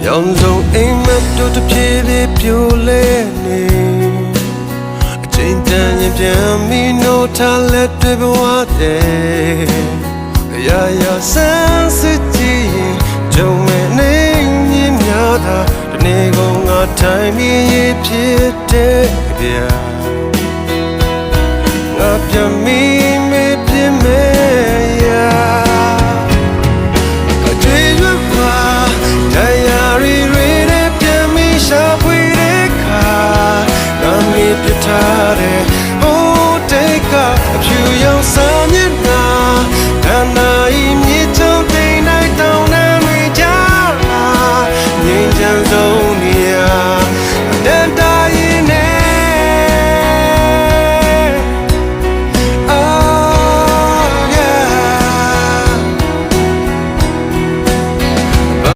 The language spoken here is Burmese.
ရောင်စုံအိမ်မက်တို့တစ်ပြေးပြေးပြိုလဲနေအချိန်တန်ရင်ပြန်ပြီးနိုးထားလက်တွေဘဝတဲ့ရာရာဆန်းစစ်ကြည့်ရင်ကြုံမဲ့နေမြင်များတာဒီနေ့ကငါထိုင်ပြီးရဖြစ်တဲ့ဗျာငါပြန်ပြီး